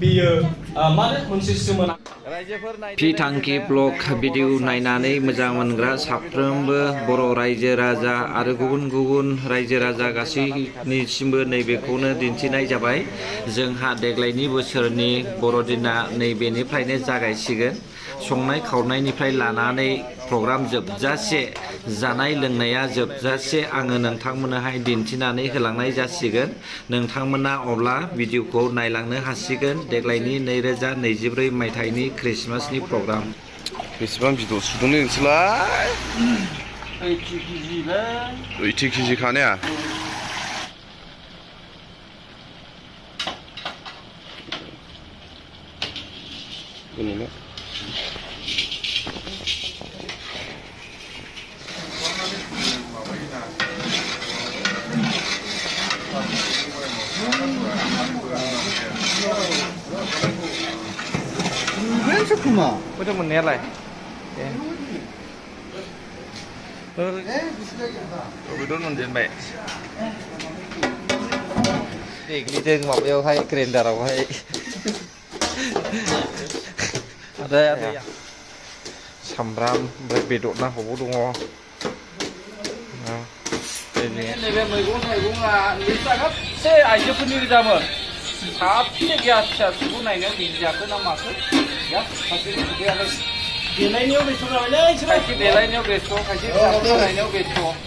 बियो माने मोनसे सोमोनां फिथांखि ब्लग भिडिअ नायनानै मोजां मोनग्रा साफ्रोमबो बर' रायजो राजा आरो गुबुन गुबुन रायजो राजा गासैनिसिमबो नैबेखौनो दिन्थिनाय जाबाय। जोंहा देग्लायनि बोसोरनि बर'दिना नैबेनिफ्रायनो जागायसिगोन। संनाय खावनायनिफ्राय लानानै प्रग्राम जोबजासे जानाय लोंनाया जोबजासे आङो नोंथांमोननोहाय दिन्थिनानै होलांनाय जासिगोन। नोंथांमोना अब्ला भिडिअखौ नायलांनो हासिगोन देग्लायनि 2024 मायथाइनि क्रिसमासनि प्रग्राम। बेसेबां बिदौ सुदोंलै नोंसोरलाय? 80 केजिलै। 80 केजि खानाया? बेनो kuma Udah menelai. Udah nonton baik. Nih ngọc yêu hay grinder hay. Ada ya. Sambram berbeda nah hổ đúng không? Ini मैगं थाइगंआ निस्तागत से आइजोफोरनि गोजामोन। साबसिन गेस फिसाखौ नायनो बिजाखो ना माखो? या सासे गैयालाय देलायनायाव बेस्थ' जाबायलै खायसे देलायनायाव बेस्थ' खायसे फिसाफोर नायनायाव बेस्थ'।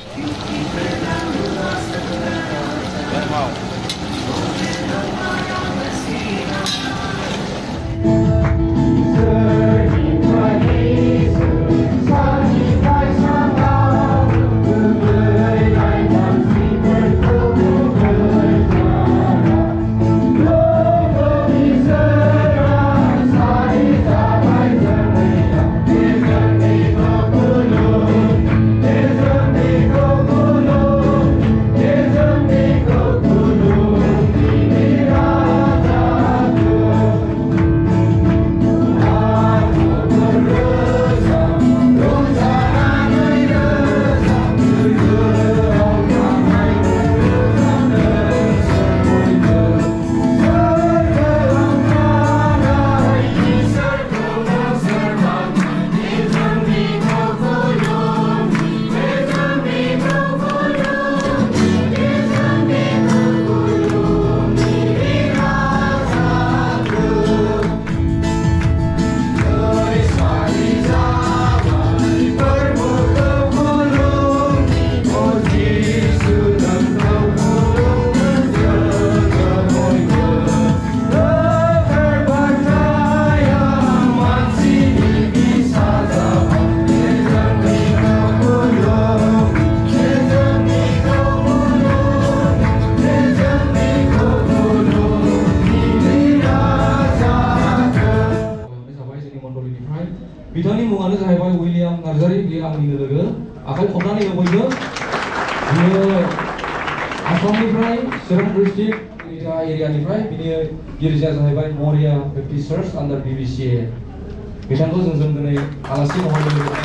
बिथांनि मुङानो जाहैबाय विलियाम नार्जारी। बियो आंनिनो लोगो। आखाइ खबनानै हो बयबो। बियो आसामनिफ्राय चिरां डिस्ट्रिक्ट एरियानिफ्राय। बिनि गिर्जाया जाहैबाय मरिया बेप्टिस्ट चार्च आन्डार BBCA। बिथांखौ जों दिनै आलासि महरै लोगो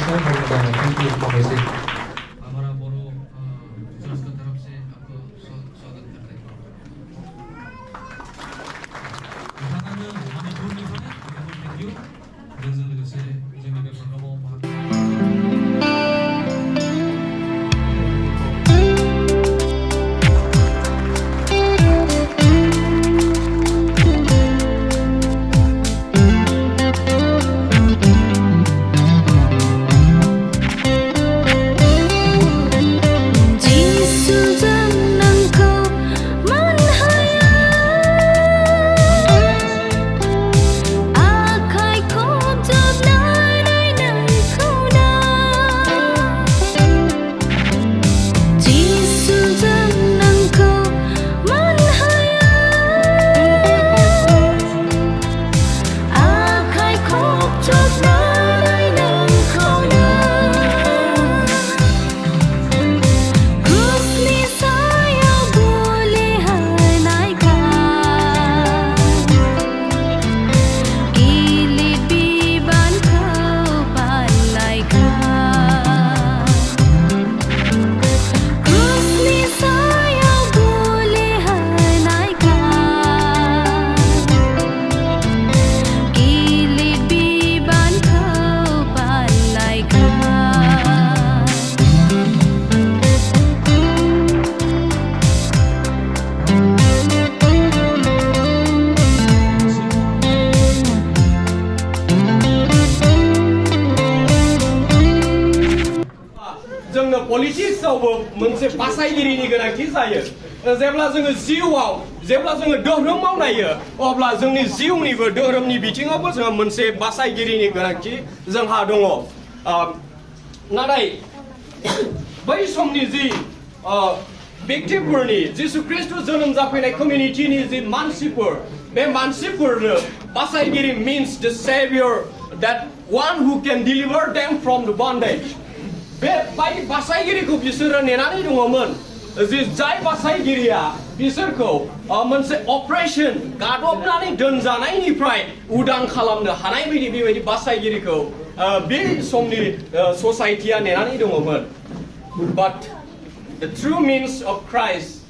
पलिटिक्सआवबो मोनसे बासायगिरिनि गोनांथि जायो जेब्ला जोङो जिउआव जेब्ला जोङो धोरोमाव नायो अब्ला जोंनि जिउनिबो धोरोमनि बिथिङावबो जोङो मोनसे बासायगिरिनि गोनांथि जोंहा दङ नाथाय बै समनि जि व्यक्तिफोरनि जिसु ख्रीष्ट जोनोम जाफैनाय कमिउनिटिनि जि मानसिफोर बे मानसिफोरनो बासायगिरि means the savior that one who can deliver them from the bondage बे बासायगिरिखौ बिसोरो नेनानै दङमोन जि जाय बासायगिरिया बिसोरखौ मोनसे अपारेशन गादबनानै दोनजानायनिफ्राय उदां खालामनो हानाय बायदि बेबायदि बासायगिरिखौ बे समनि ससाइटिया नेनानै दङमोन but the true means of Christ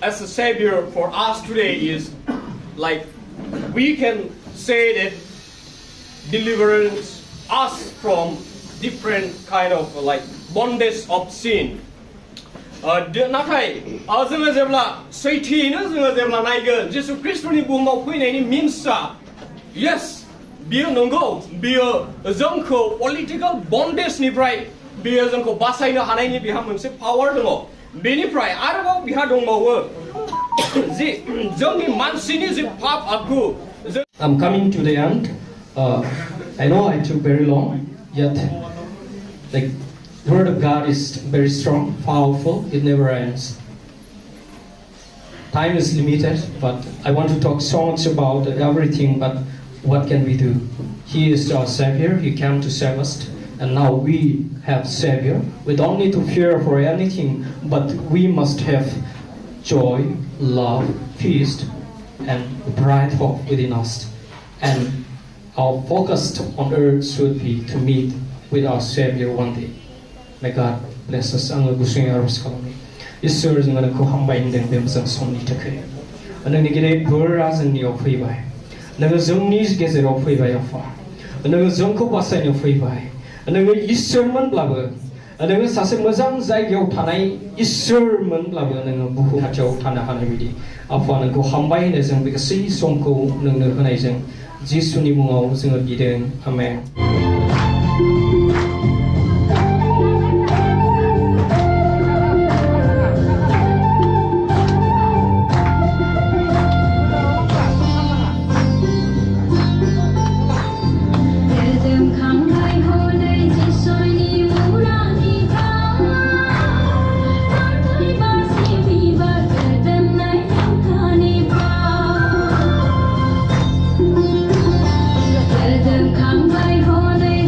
as a savior for us today is like we can say that deliverance us from different kind of like bondage of sin नाथाय जोङो जेब्ला सैथोयैनो जोङो जेब्ला नायगोन जिसु ख्रीष्टनि बुहुमाव फैनायनि मिन्सआ yes बियो नंगौ बियो जोंखौ पलिटिकल बन्डेजनिफ्राय बियो जोंखौ बासायनो हानायनि बिहा मोनसे पावार दङ बेनिफ्राय आरोबाव बिहा दंबावो जि जोंनि मानसिनि जि पाप आखु I'm coming to the end I know I took very long yet the word of God is very strong powerful it never ends time is limited but I want to talk so much about everything but what can we do he is our savior he came to save us and now we have savior we don't need to fear for anything but we must have joy love peace and bright hope within us and our focus on earth should be to meet with our savior one day may God bless us आङो गुसुङै आरज खालामो इसोर जोङो नोंखौ हामबाय होनदों बे मोजां समनि थाखाय नोंनि गेदेर बोरआ जोंनियाव फैबाय नोङो जोंनि गेजेराव फैबाय आफा नोङो जोंखौ बासायनो फैबाय नोङो इसोरमोनब्लाबो नोङो सासे मोजां जायगायाव थानाय इसोरमोनब्लाबो नोङो बुहुम खाथियाव थानो हानाय बायदि आफा नोंखौ हामबाय होनो जों बे गासै समखौ नोंनो होनायजों जिसुनि मुङाव जोङो बिदों आमेन Come by home.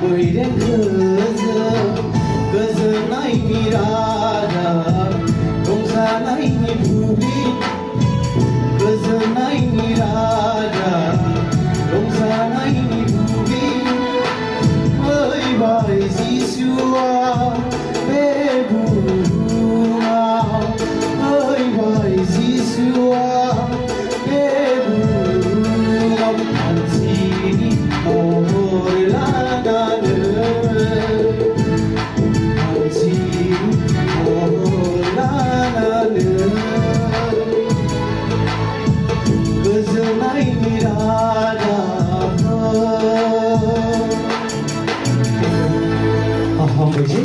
बैरें गोजोननायनि राजा रंजानायनि बुब्लि गोजोननायनि राजा रंजानायनि बुब्लि फैबाय जिसुआ बे बुहुमाव फैबाय जिसुआ बे बुहुमाव मानसिनि महर लानानै मानसिनि महर लानानै गोजोननायनि राजा हामबायसै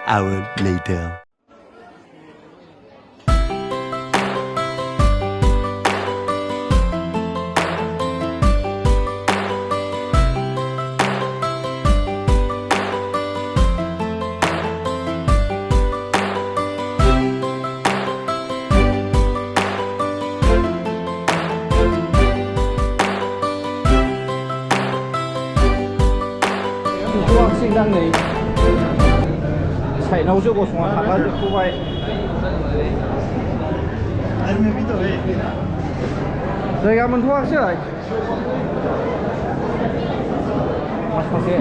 Hour later. सिगांनै साइडआवसो गसंना थाब्ला जोबथ'बाय जायगा मोनथ'वाखिसै माखासे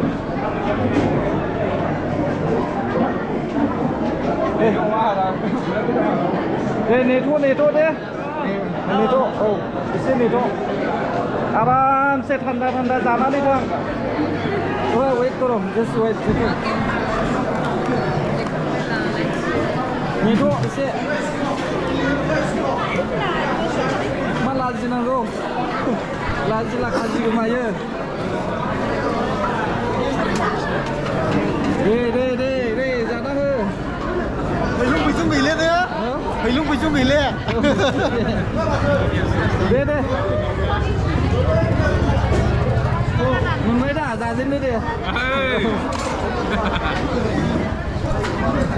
दे नेथ' दे नेथ' औ एसे नेथ' आरामसे थान्दा जानानै थां वेट करो जस्ट वेट नेथ' एसे मा लाजिनांगौ लाजिला खाजि गोमायो दे जाना हो फैलुं गैले दे फैलुं गैले दे मोनबाय दा जाजेननो दे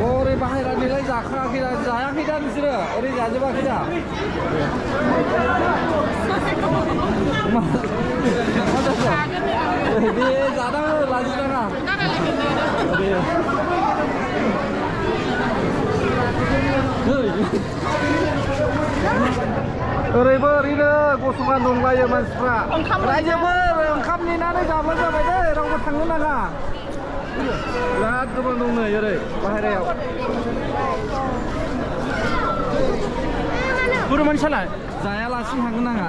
ओरै बाहेरानिलाय जाखायाखै दा नोंसोरो ओरै जाजोबाखै दा दे जाना हो लाजिनाङा ओरैबो ओरैनो गसंना दंलायो मानसिफ्रा रायजोफोर ओंखाम नेनानै जाब्लानो जाबाय दे रावबो थांनो नाङा बिराद गोबां दं नै ओरै बाहेरायाव गुरुमानि सालाय जायालासिनो थांनो नाङा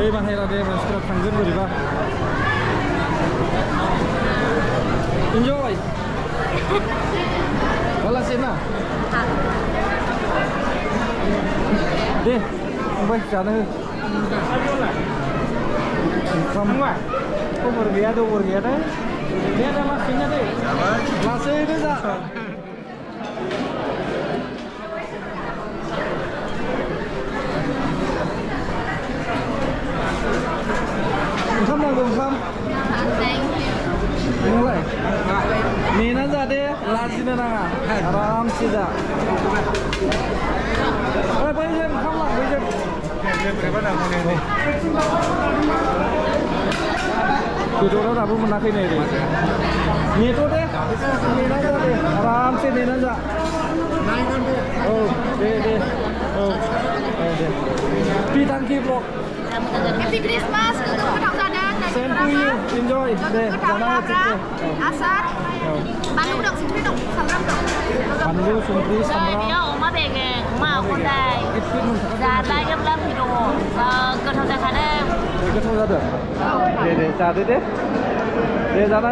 ओइ बाहेरा दे मानसिफ्रा थांगोन बोरैबा इन्जय Walasena. Deh, baik sana. Kamu umur dia deh. Dia ada mesinnya deh. Mesin itu dah. Kamu belum mulai. Mina jadi lazina nanga. Aram sida. Bayar kamu bayar. Berapa dah ini? Kedua dapat menakai ni. Ni tu deh. Mina jadi. Aram sida Mina jadi. Oh, deh. Oh, deh. Pitangki blok. Happy Christmas, ketang sadar dari Same to you, enjoy. Deh, jangan cek. Asar, Bandung dong, Sumri dong, Samram dong. Bandung, Sumri, Samram. Dia oma bege, omaคนใด Zada yang lam hidup, ketang sadar. Ketang sadar. Deh, sadar deh. Deh, sana.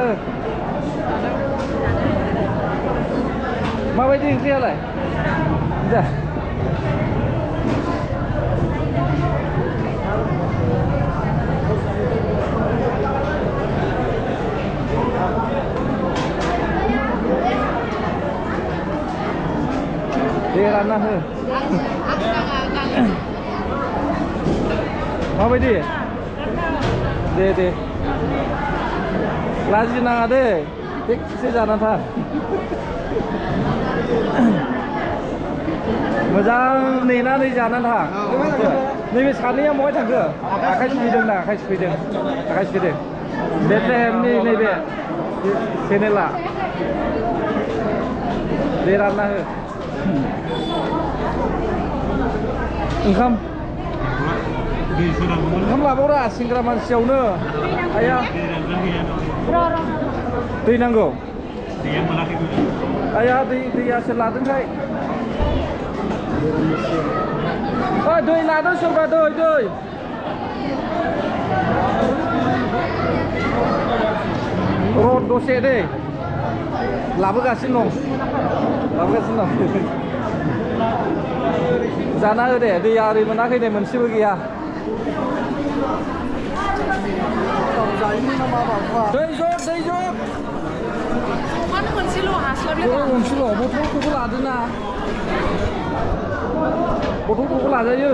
Mau ini dia lah. Dah. रानना हो माबायदि दे लाजिनाङा दे थिगसे जाना था मोजां नेनानै जाना था नैबे सानैया बहाय थांखो आखाइ सुफैदों ना आखाइ सुफैदों बेथलेहेमनि नैबे चेनेला दे रानना हो ओंखाम लाबावरा सेंग्रा मानसियावनो आया दै नांगौ आया दैयासो लादोंखाय दै लादों सोरबा दै रद दसे दे लाबोगासिनो दं जाना हो दे दैया ओरै मोनाखै दे मोनसेबो गैया दै जग मोनसेल' बथलखौबो लादो ना बथलखौबो लाजायो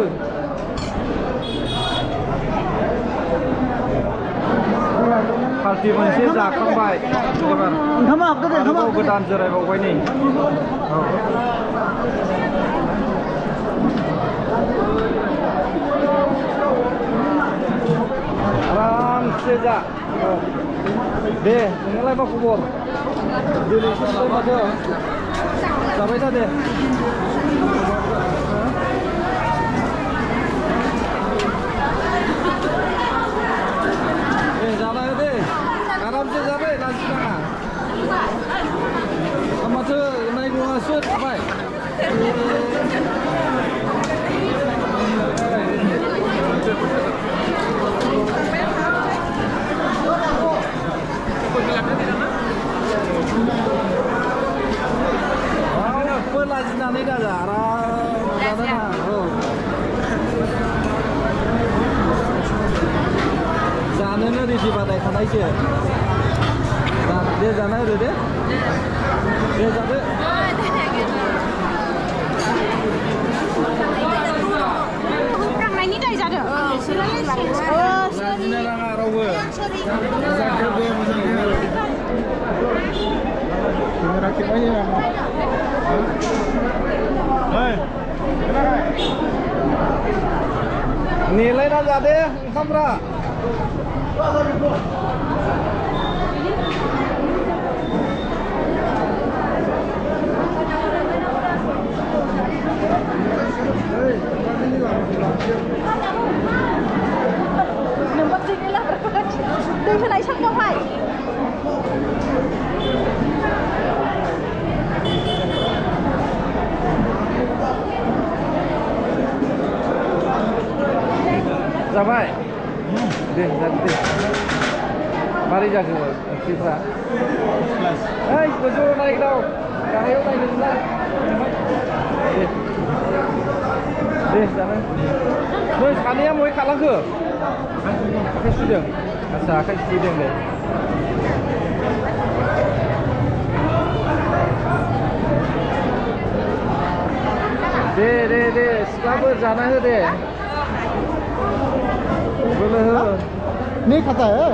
पार्टि मोनसे जाखांबाय एबार गोदान जिरायबावबाय नै आरामसे जा दे नोंनालाय मा खबर दिनैसो माथो जाबाय था दे जाना हो दे आरामसे जाबाय लाजिनाङा माथो नायगौआसो थाबाय लाजिनानै दाजा आराम जानोनो रेडि बानायखानायसो दे जाना होदो दे जादो लाजिनो नाङा रावबो नेलायना जादे ओंखामफ्रा दै होनाय सामगावहाय जाबाय दे जादो दे मारै जाखो ओंख्रिफ्रा ओइ गोजौआव नायग्राव गाहायाव नायनो मोनला दे जानो नै सानैया बहाय खालामखो आखाइ सुदों आच्छा आखाइ सुदों दे सिख्लाफोर जाना हो दे बोलो हो नी खाता है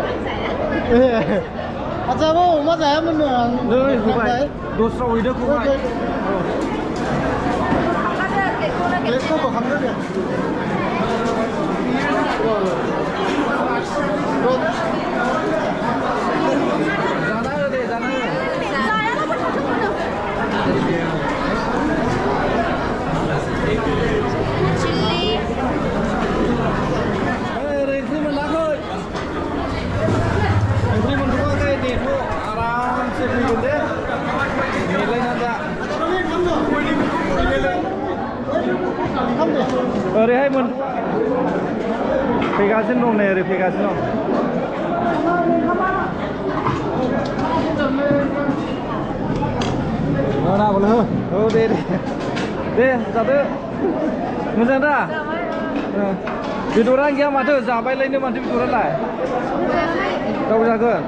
अच्छा वो मजा है मन नै होबाय दस्राव हैदो खौहाय प्लेटखौ बोखांदो दे जाना हो दे जाना हो ओंख्रि मोनाखै ओंख्रि मोनथ'वाखै नेथ' आरामसे फैगोन दे नेलायना जा ओरैहाय फैगासिनो दं नै ओरै फैगासिनो दं ना बोलो औ दे जादो मोजां दा बेदरानो गैया माथो जाबायलायनो माथो बेदरालाय दाउ जागोन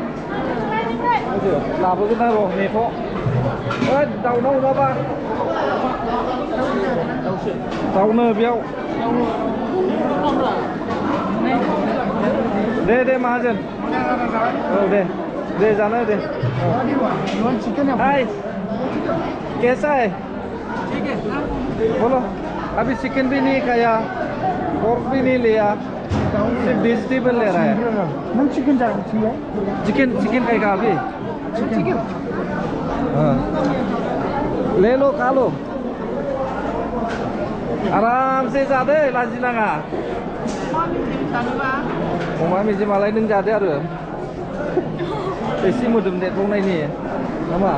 लाबोगोन ना र' नेथ' दाउनाव अमाबा गावनो बेयाव दे माहाजोन औ दे जानो दे हाय कैसा है बोलो अभी चिकन भी नहीं खाया पोर्क भी नहीं लिया सिर्फ वेजिटेबल ले रहा है नहीं चिकन चाहिए चिकन खाएगा अभी चिकन हाँ ले लो खा लो आराम से जादो लाजि नाङा अमा मेजेमालाय नों जादो आरो एसे मोदोम देरबावनायनि नामा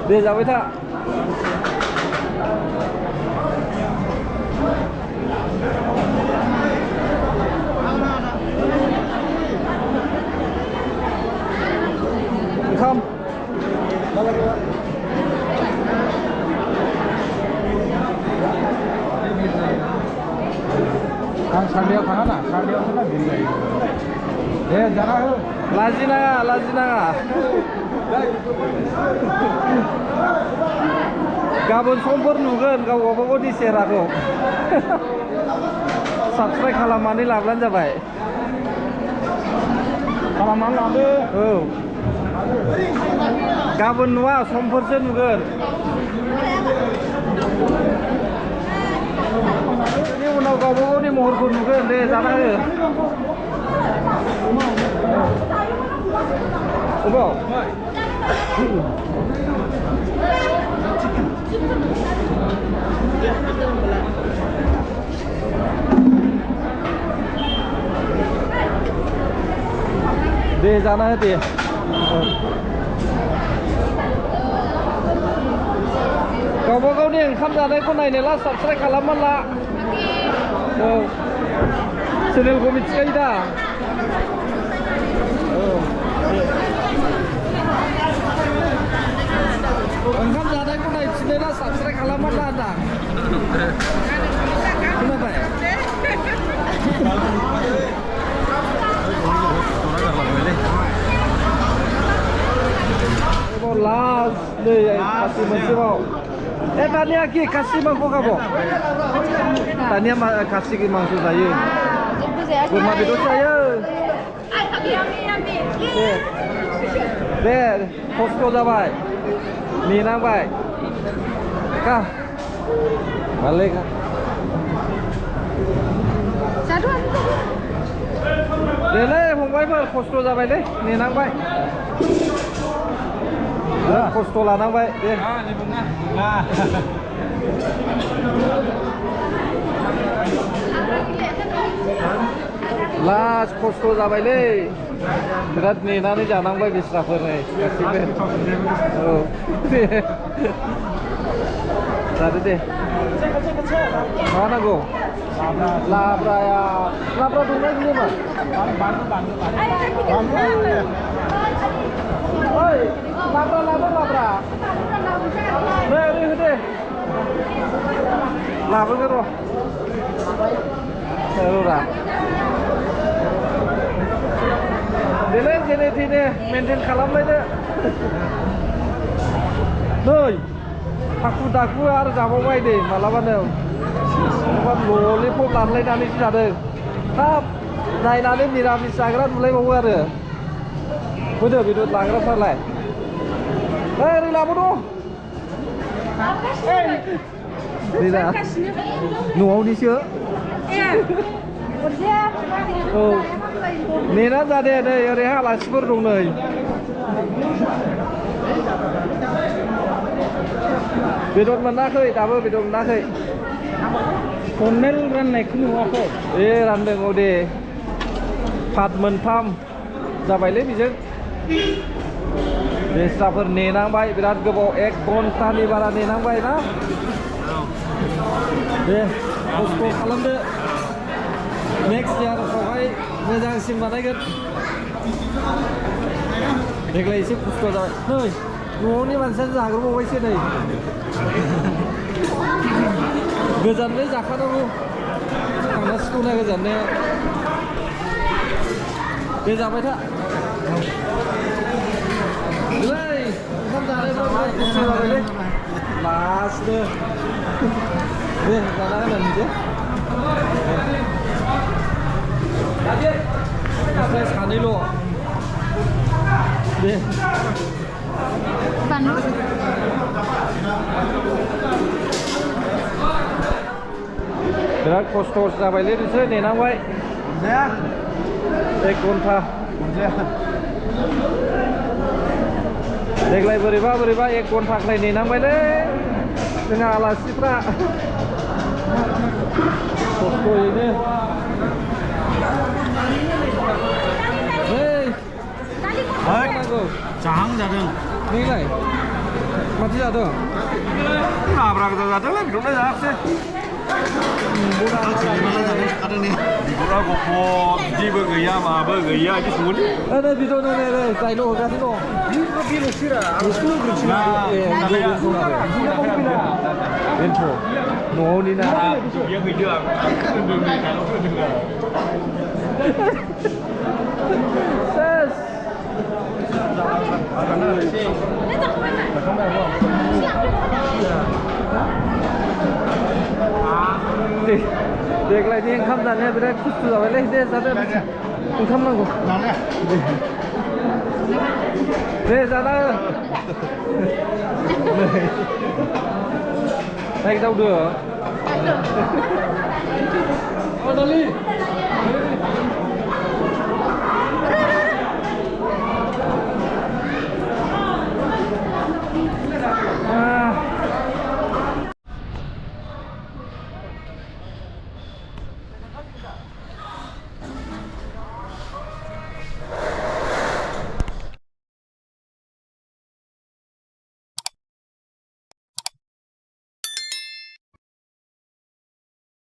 दे जाबाय था ओंखाम आं सानैयाव थाङा ना सानैयावसो नागिरो दे जाना हो लाजि नाङा गाबोन समफोर नुगोन गावबा गावनि सेहेराखौ साबस्क्राइब खालामनानै लाब्लानो जाबाय खालामनानै लादो औ गाबोन नुवा समफोरसो नुगोन बेनि उनाव गावबा गावनि महरखौ नुगोन दे जाना हो अबाव दे जाना हो दे गावबा गावनि ओंखाम जानायखौ नायनोला साबस्क्राइब खालामना ला औ चेनेलखौ मिथिखायो दा औ ओंखाम जानायखौ नायफिनोला साबस्क्राइब खालामना ला होनदां खोनाबाय लास्ट नै खासि मोनसेबाव दानिया कि खासि मांस खाबो दानिया खासि मांस जायो बोरमा बेदर जायो दे खस्थ' जाबाय नेनांबाय का भाले का देलै फंबायफोर खस्थ' जाबायलै नेनांबाय खस्थ' लानांबाय दे लास्ट खस्थ' जाबायलै बिराद नेनानै जानांबाय बिस्राफोर नै गासिबो औ दे जादो दे मा नांगौ लाब्राया लाब्रा दंना गैयामोन ओइ लाब्रा नै ओरै हो दे लाबोगोन र' देलै जेने थेने मेनटेन खालामलायदो नै हाखु दाखु आरो जाबावबाय दे मालाबानो ललिपप लानलायनानैसो जादों थाब नायनानै निरामिस जाग्रा नुलायबावो आरो होदो बेदर लाग्राफ्रालाय ओरै लाबोदो गैला न'आवनिसो औ नेना जादे नै ओरैहाय आलासिफोर दं नै बेदर मोनाखै दाबो बेदर मोनाखै कर्नेल राननायखौ नुवाखै रानदों औ दे पात मोनथाम जाबायलै बेजों बेस्राफोर नेनांबाय बिराद गोबाव 1 घन्टानि बारा नेनांबाय ना दे खस्थ' खालामदो नेक्स्ट इयारफ्रावहाय मोजांसिन बानायगोन देग्लाय एसे खस्थ' जाबाय नै न'नि मानसियानो जाग्रोबावबायसो नै गोजाननो जाखानांगौ थांनांसिगौ ना गोजाननो दे जाबाय था नै ओंखाम जानायफ्राव खस्थ' जाबायलै लास्टनो दे जाना होननानै ओमफ्राय सानैल' दे बानलु बिराद खस्थ' जाबायलै नोंसोर नेनांबाय जाया 1 घन्टा देग्लाय बोरैबा 1 घन्टाख्लाय नेनांबायलै जोंहा आलासिफ्रा खस्थ'यैनो नांगौ जाहां जादों नोंलाय माथो जादों लाब्रा गोजा जादोंलै बेखौनो जायाखिसै बिगुरा गफ' बिदिबो गैया माबो गैया बिदि सङोलै नै बिद' नै जायल' होगासिनो दं बेल'सैरा बेखौनो ग्रोबसिना बेनोथ' न'आवनि ना बियो गैदो आं सेस देग्लायनि ओंखाम जानाया बिराद खस्थ' जाबायलै दे जादो ओंखाम नांगौ दे जाना नायदावदो